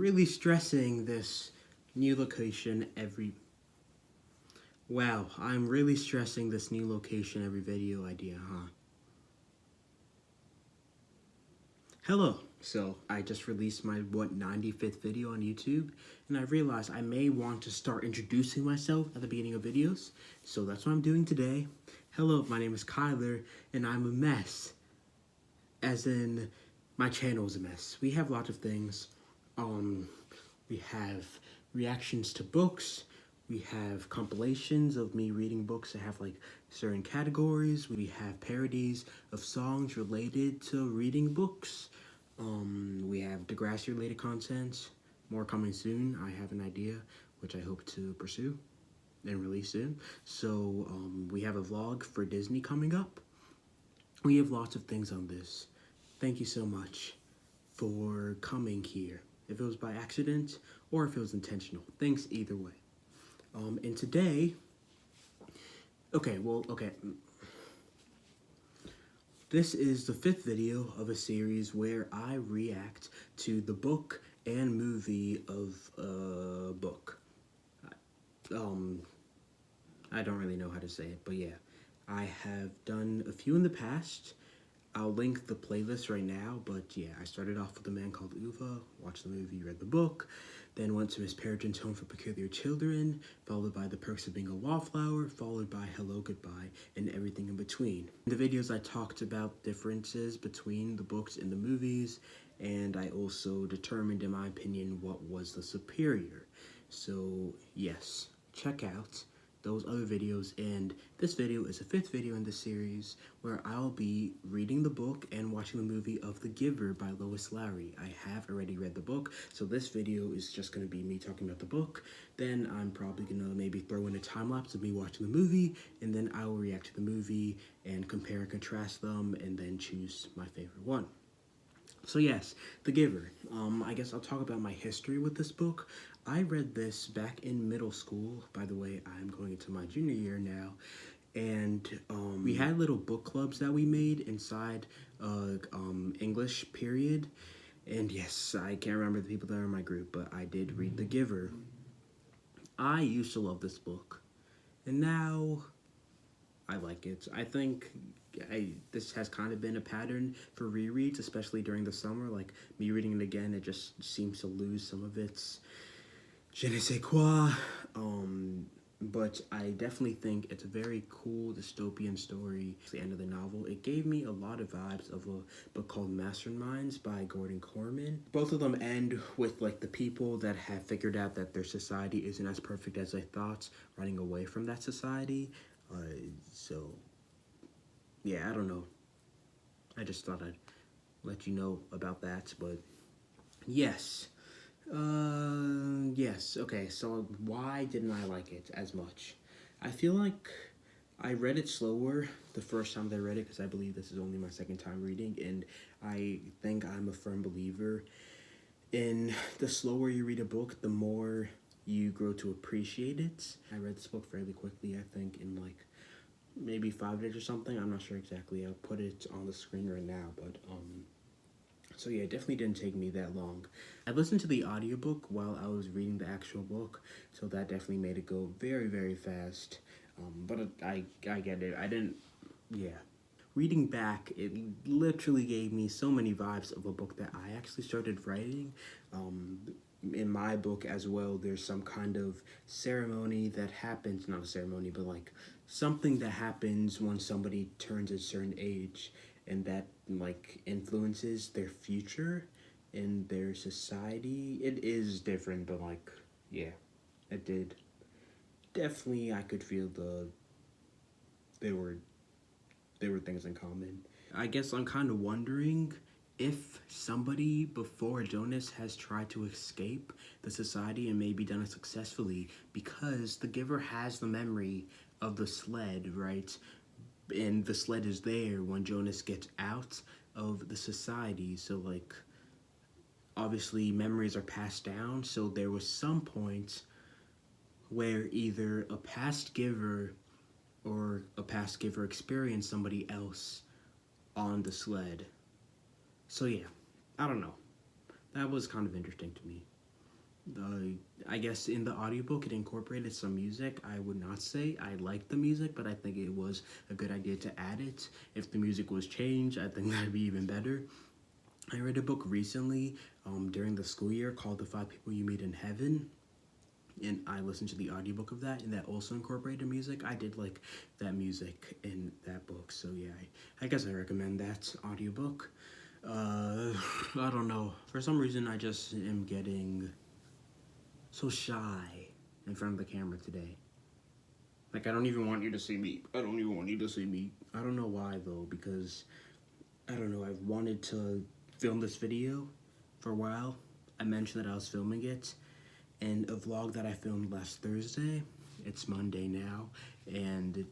really stressing this new location every... Wow, I'm really stressing this new location every video idea, huh? Hello. So, I just released my, 95th video on YouTube, and I realized I may want to start introducing myself at the beginning of videos, so that's what I'm doing today. Hello, my name is Kyler, and I'm a mess. As in, my channel is a mess. We have lots of things. We have reactions to books. We have compilations of me reading books that have like certain categories. We have parodies of songs related to reading books. We have Degrassi related content. More coming soon. I have an idea which I hope to pursue and release soon. So we have a vlog for Disney coming up. We have lots of things on this. Thank you so much for coming here. If it was by accident or if it was intentional. Thanks either way. And today, okay. This is the 5th video of a series where I react to the book and movie of a book. I don't really know how to say it, but yeah. I have done a few in the past. I'll link the playlist right now, but yeah, I started off with A Man Called Ove, watched the movie, read the book, then went to Miss Peregrine's Home for Peculiar Children, followed by The Perks of Being a Wallflower, followed by Hello, Goodbye, and everything in between. In the videos, I talked about differences between the books and the movies, and I also determined, in my opinion, what was the superior. So, yes, check out those other videos, and this video is the 5th video in the series where I'll be reading the book and watching the movie of The Giver by Lois Lowry. I have already read the book, so this video is just going to be me talking about the book. Then I'm probably going to maybe throw in a time-lapse of me watching the movie, and then I will react to the movie and compare and contrast them, and then choose my favorite one. So yes, The Giver. I guess I'll talk about my history with this book. I read this back in middle school. By the way, I'm going into my junior year now. And we had little book clubs that we made inside English period. And yes, I can't remember the people that are in my group, but I did read The Giver. I used to love this book. And now I like it. I think this has kind of been a pattern for rereads, especially during the summer. Like, me reading it again, it just seems to lose some of its je ne sais quoi. But I definitely think it's a very cool dystopian story. It's the end of the novel. It gave me a lot of vibes of a book called Masterminds by Gordon Corman. Both of them end with like the people that have figured out that their society isn't as perfect as they thought, running away from that society. So yeah, I don't know. I just thought I'd let you know about that, but yes. Yes, okay, so why didn't I like it as much? I feel like I read it slower the first time that I read it, because I believe this is only my second time reading, and I think I'm a firm believer in the slower you read a book, the more you grow to appreciate it. I read this book fairly quickly, I think, in like maybe 5 days or something. I'm not sure exactly. I'll put it on the screen right now, but so yeah, it definitely didn't take me that long. I listened to the audiobook while I was reading the actual book, so that definitely made it go very, very fast. But I get it. Yeah. Reading back, it literally gave me so many vibes of a book that I actually started writing. In my book as well, there's some kind of ceremony that happens, not a ceremony, but like something that happens when somebody turns a certain age, and that like influences their future in their society. It is different, but like, yeah, it did. Definitely, I could feel there were things in common. I guess I'm kind of wondering if somebody before Jonas has tried to escape the society and maybe done it successfully, because the Giver has the memory of the sled, right? And the sled is there when Jonas gets out of the society. So like, obviously memories are passed down. So there was some point where either a past giver or a past giver experienced somebody else on the sled. So yeah, I don't know. That was kind of interesting to me. I guess in the audiobook it incorporated some music. I would not say I liked the music, but I think it was a good idea to add it. If the music was changed, I think that'd be even better. I read a book recently during the school year called The 5 People You Meet in Heaven, and I listened to the audiobook of that, and that also incorporated music. I did like that music in that book, so yeah, I guess I recommend that audiobook. I don't know. For some reason, I just am getting so shy in front of the camera today. Like, I don't even want you to see me. I don't even want you to see me. I don't know why, though, because, I don't know, I've wanted to film this video for a while. I mentioned that I was filming it, and a vlog that I filmed last Thursday, it's Monday now, and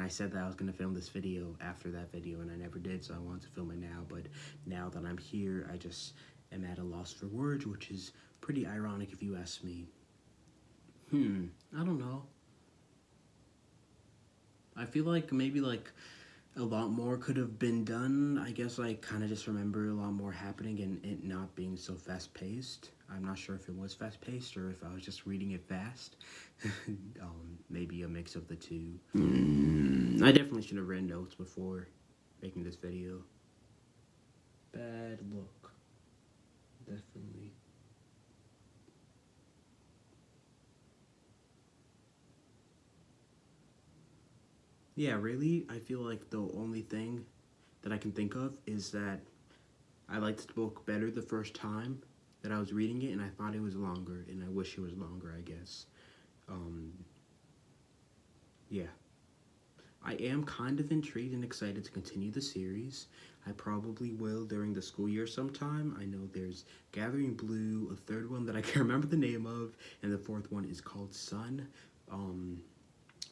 I said that I was going to film this video after that video, and I never did, so I wanted to film it now. But now that I'm here, I just am at a loss for words, which is pretty ironic if you ask me. I don't know. I feel like maybe like a lot more could have been done. I guess I kind of just remember a lot more happening and it not being so fast-paced. I'm not sure if it was fast-paced or if I was just reading it fast. Maybe a mix of the two. I definitely should have written notes before making this video. Bad look. Definitely. Yeah, really, I feel like the only thing that I can think of is that I liked the book better the first time that I was reading it, and I thought it was longer, and I wish it was longer, I guess. Yeah. I am kind of intrigued and excited to continue the series. I probably will during the school year sometime. I know there's Gathering Blue, a third one that I can't remember the name of, and the fourth one is called Sun.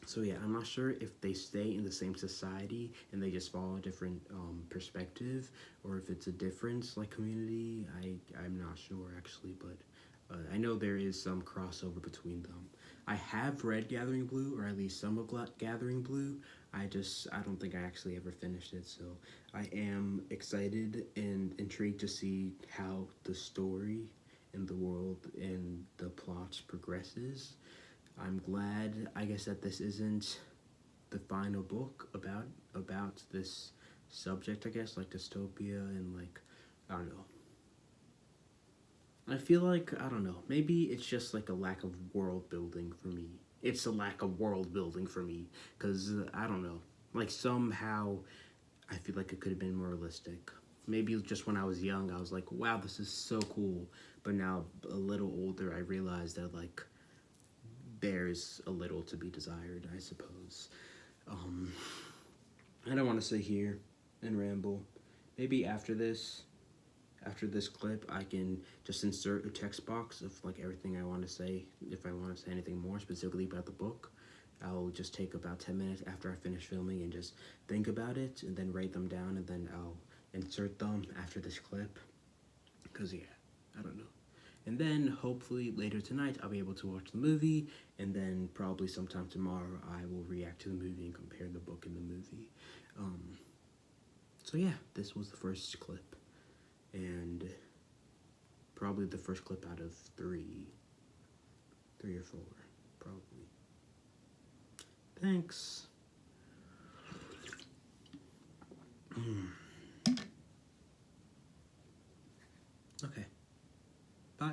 So yeah, I'm not sure if they stay in the same society and they just follow a different perspective, or if it's a difference like community. I'm not sure actually, but I know there is some crossover between them. I have read Gathering Blue, or at least some of Gathering Blue. I don't think I actually ever finished it, so I am excited and intrigued to see how the story and the world and the plot progresses. I'm glad, I guess, that this isn't the final book about this subject, I guess, like dystopia and like, I don't know. I feel like, I don't know, maybe it's just like a lack of world building for me. It's a lack of world building for me, because, I don't know, like somehow I feel like it could have been more realistic. Maybe just when I was young, I was like, wow, this is so cool. But now, a little older, I realized that, like, there's a little to be desired, I suppose. I don't want to sit here and ramble. Maybe after this clip, I can just insert a text box of like everything I want to say. If I want to say anything more specifically about the book, I'll just take about 10 minutes after I finish filming and just think about it and then write them down, and then I'll insert them after this clip. Because yeah, I don't know. And then hopefully later tonight I'll be able to watch the movie, and then probably sometime tomorrow I will react to the movie and compare the book and the movie. So yeah, this was the first clip, and probably the first clip out of three or four, probably. Thanks. Okay. Bye.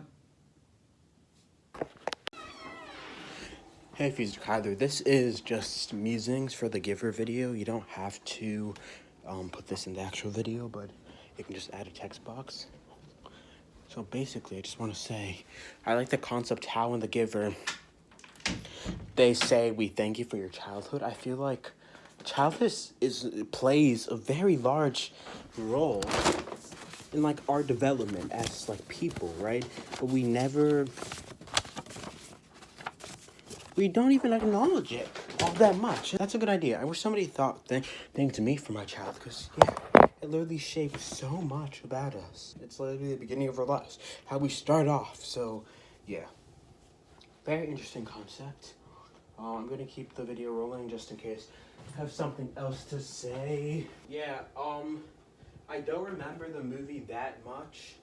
Hey, Fuser Kyler, this is just musings for the Giver video. You don't have to put this in the actual video, but you can just add a text box. So basically, I just want to say, I like the concept how in the Giver, they say, we thank you for your childhood. I feel like childhood plays a very large role in like our development as like people, right? But we don't even acknowledge it all that much. That's a good idea. I wish somebody thanked me for my child, because, yeah, it literally shaped so much about us. It's literally the beginning of our lives, how we start off. So, yeah, very interesting concept. I'm going to keep the video rolling just in case I have something else to say. Yeah, I don't remember the movie that much.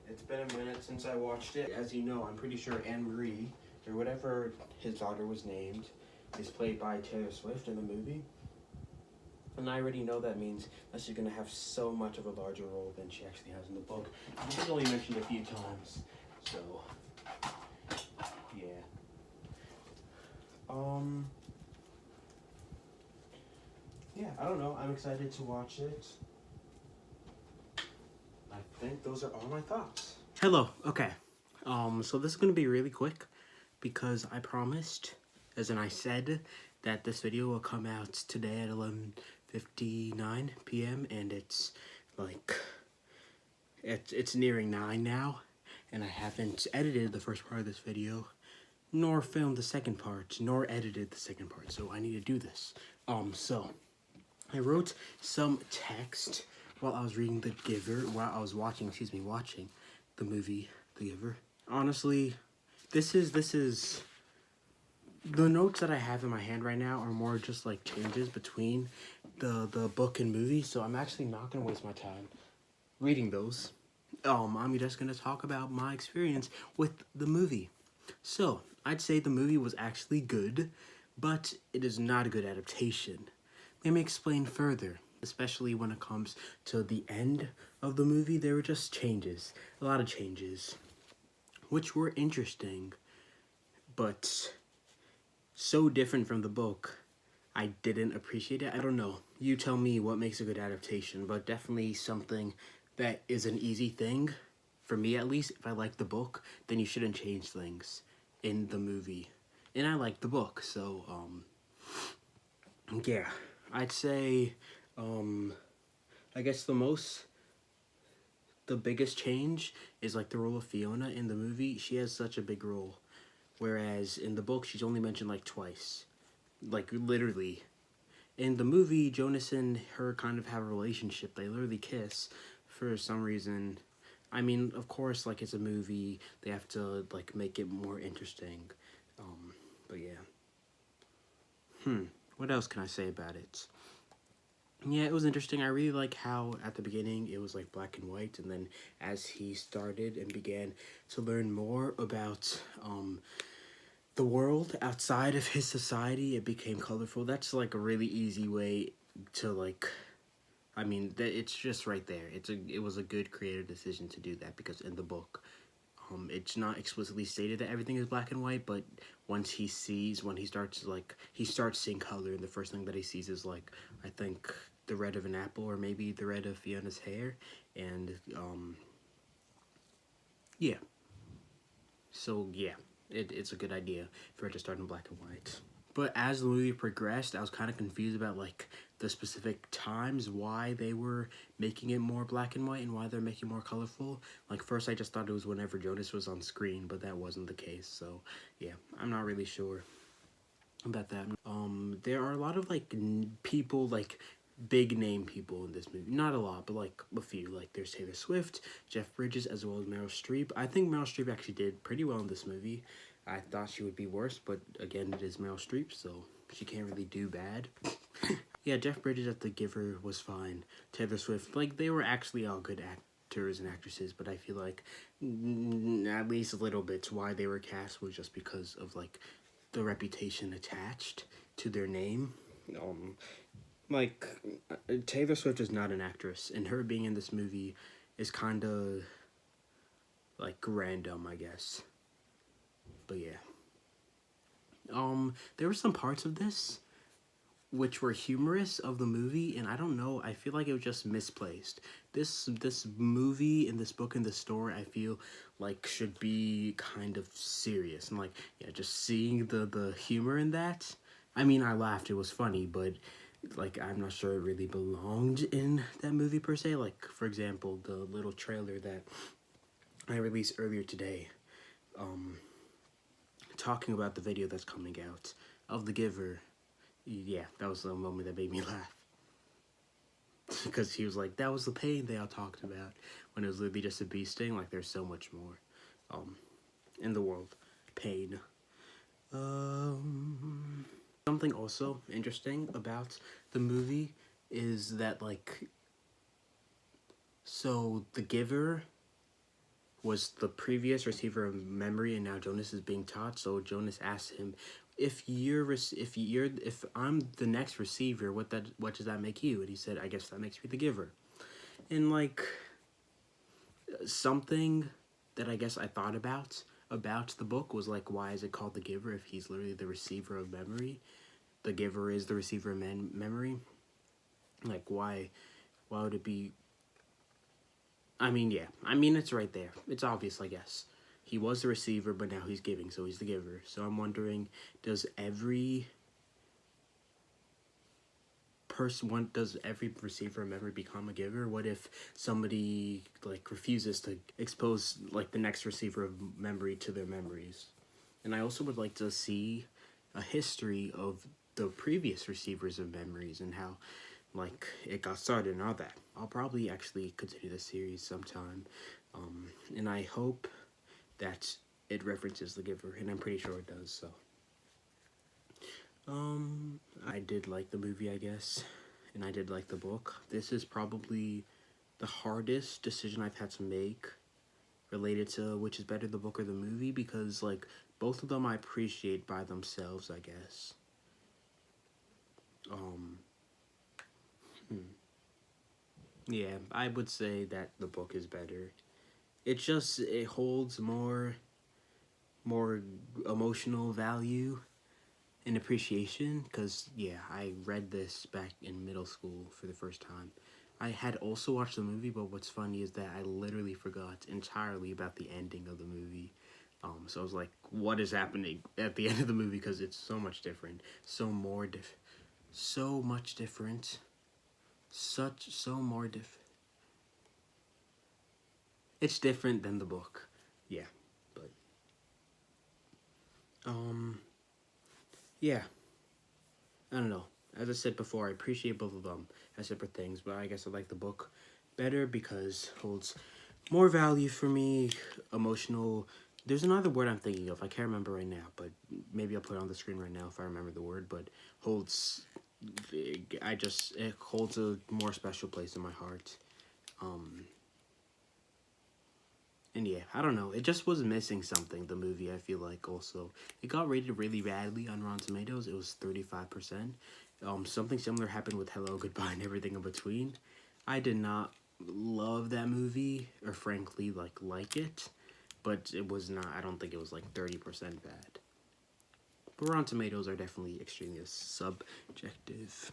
It's been a minute since I watched it. As you know, I'm pretty sure Anne Marie, or whatever his daughter was named, is played by Taylor Swift in the movie. And I already know that means that she's going to have so much of a larger role than she actually has in the book. She's only mentioned a few times, so yeah. Yeah, I don't know. I'm excited to watch it. I think those are all my thoughts. Hello. Okay. So this is gonna be really quick because I promised, as in I said, that this video will come out today at 11:59 p.m. and it's like it's nearing 9 now, and I haven't edited the first part of this video, nor filmed the second part, nor edited the second part. So I need to do this. So I wrote some text while I was reading The Giver, while I was watching the movie The Giver. Honestly, this is the notes that I have in my hand right now are more just like changes between the book and movie, so I'm actually not gonna waste my time reading those. I'm just gonna talk about my experience with the movie. So, I'd say the movie was actually good, but it is not a good adaptation. Let me explain further. Especially when it comes to the end of the movie, there were just changes. A lot of changes. Which were interesting, but so different from the book. I didn't appreciate it. I don't know. You tell me what makes a good adaptation, but definitely something that is an easy thing. For me, at least, if I like the book, then you shouldn't change things in the movie. And I like the book, so, yeah. I'd say, I guess the biggest change is like the role of Fiona in the movie. She has such a big role, whereas in the book, she's only mentioned like twice. Like, literally. In the movie, Jonas and her kind of have a relationship. They literally kiss for some reason. I mean, of course, like, it's a movie. They have to, like, make it more interesting. But yeah. What else can I say about it? Yeah, it was interesting. I really like how at the beginning it was like black and white, and then as he started and began to learn more about the world outside of his society, it became colorful. That's like a really easy way to like, I mean, it's just right there. It was a good creative decision to do that, because in the book, it's not explicitly stated that everything is black and white, but when he starts seeing color, and the first thing that he sees is like, I think, the red of an apple, or maybe the red of Fiona's hair, and yeah. So yeah, it's a good idea for it to start in black and white. But as the movie progressed, I was kind of confused about like the specific times why they were making it more black and white and why they're making it more colorful. Like, first I just thought it was whenever Jonas was on screen, but that wasn't the case. So yeah, I'm not really sure about that. There are a lot of like people, like big name people in this movie. Not a lot, but like a few. Like, there's Taylor Swift, Jeff Bridges, as well as Meryl Streep. I think Meryl Streep actually did pretty well in this movie. I thought she would be worse, but again, it is Meryl Streep, so she can't really do bad. Yeah, Jeff Bridges at The Giver was fine. Taylor Swift, like, they were actually all good actors and actresses, but I feel like at least a little bit why they were cast was just because of like the reputation attached to their name. Like, Taylor Swift is not an actress, and her being in this movie is kind of like random, I guess. But yeah. There were some parts of this which were humorous of the movie, and I don't know, I feel like it was just misplaced. This movie and this book and this story, I feel like should be kind of serious, and like, yeah, just seeing the humor in that. I mean, I laughed, it was funny, but like, I'm not sure it really belonged in that movie per se. Like, for example, the little trailer that I released earlier today, talking about the video that's coming out of The Giver. Yeah, that was the moment that made me laugh. Because he was like, that was the pain they all talked about, when it was literally just a bee sting. Like, there's so much more in the world. Pain. Something also interesting about the movie is that, like, so The Giver was the previous receiver of memory, and now Jonas is being taught. So Jonas asked him, if I'm the next receiver, what does that make you? And he said, I guess that makes me the giver. And like, something that I guess I thought about the book was like, why is it called the giver if he's literally the receiver of memory? The giver is the receiver of memory. Like, why would it be? I mean, yeah. I mean, it's right there. It's obvious, I guess. He was the receiver, but now he's giving, so he's the giver. So I'm wondering, does every receiver of memory become a giver? What if somebody, like, refuses to expose, like, the next receiver of memory to their memories? And I also would like to see a history of the previous receivers of memories and how, like, it got started and all that. I'll probably actually continue the series sometime, and I hope that it references the giver, and I'm pretty sure it does. So I did like the movie, I guess, and I did like the book. This is probably the hardest decision I've had to make related to which is better, the book or the movie, because like both of them I appreciate by themselves, I guess. Yeah, I would say that the book is better. It holds more emotional value and appreciation, because yeah, I read this back in middle school for the first time. I had also watched the movie, but what's funny is that I literally forgot entirely about the ending of the movie. So I was like, what is happening at the end of the movie? Because it's so much different, so much different, it's different than the book. Yeah, but yeah, I don't know. As I said before, I appreciate both of them as separate things, but I guess I like the book better because it holds more value for me, emotional. There's another word I'm thinking of. I can't remember right now, but maybe I'll put it on the screen right now if I remember the word. But it holds a more special place in my heart. And yeah, I don't know. It just was missing something, the movie, I feel like, also. It got rated really badly on Rotten Tomatoes. It was 35%. Something similar happened with Hello, Goodbye, and Everything in Between. I did not love that movie, or frankly, like it. But it was not, I don't think it was like 30% bad. But Rotten Tomatoes are definitely extremely subjective.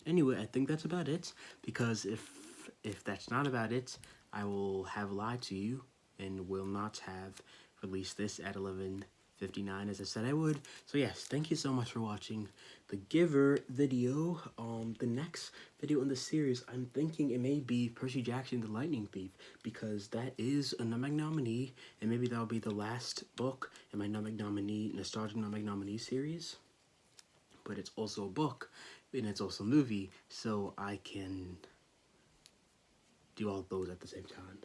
Anyway, I think that's about it. Because if that's not about it, I will have lied to you and will not have released this at 11:59 as I said I would. So yes, thank you so much for watching the Giver video. The next video in the series, I'm thinking it may be Percy Jackson the Lightning Thief, because that is a Nutmeg nominee, and maybe that'll be the last book in my Nostalgic Nutmeg nominee series. But it's also a book, and it's also a movie, so I can do all of those at the same time.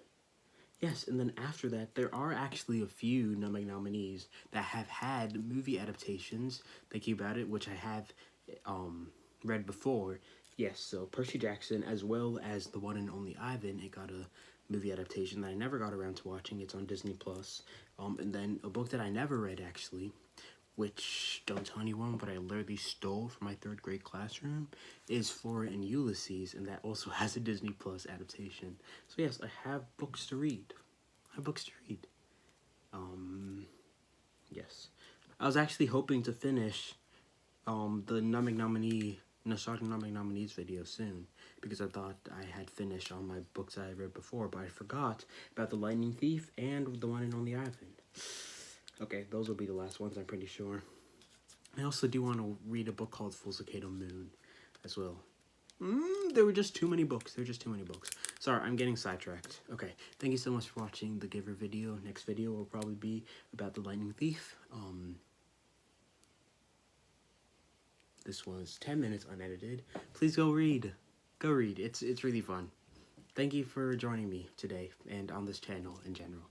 Yes, and then after that, there are actually a few Nutmeg nominees that have had movie adaptations. Thinking about it, which I have read before. Yes, so Percy Jackson, as well as The One and Only Ivan, it got a movie adaptation that I never got around to watching. It's on Disney Plus. And then a book that I never read, actually, which, don't tell anyone, but I literally stole from my 3rd grade classroom, is Flora and Ulysses, and that also has a Disney Plus adaptation. So yes, I have books to read. Yes. I was actually hoping to finish the Nostalgic Nutmeg nominees video soon, because I thought I had finished all my books I read before, but I forgot about The Lightning Thief and The One and Only Ivan. Okay, those will be the last ones, I'm pretty sure. I also do want to read a book called Full Cicada Moon as well. There were just too many books. Sorry, I'm getting sidetracked. Okay, thank you so much for watching the Giver video. Next video will probably be about the Lightning Thief. This was 10 minutes unedited. Please go read. It's really fun. Thank you for joining me today and on this channel in general.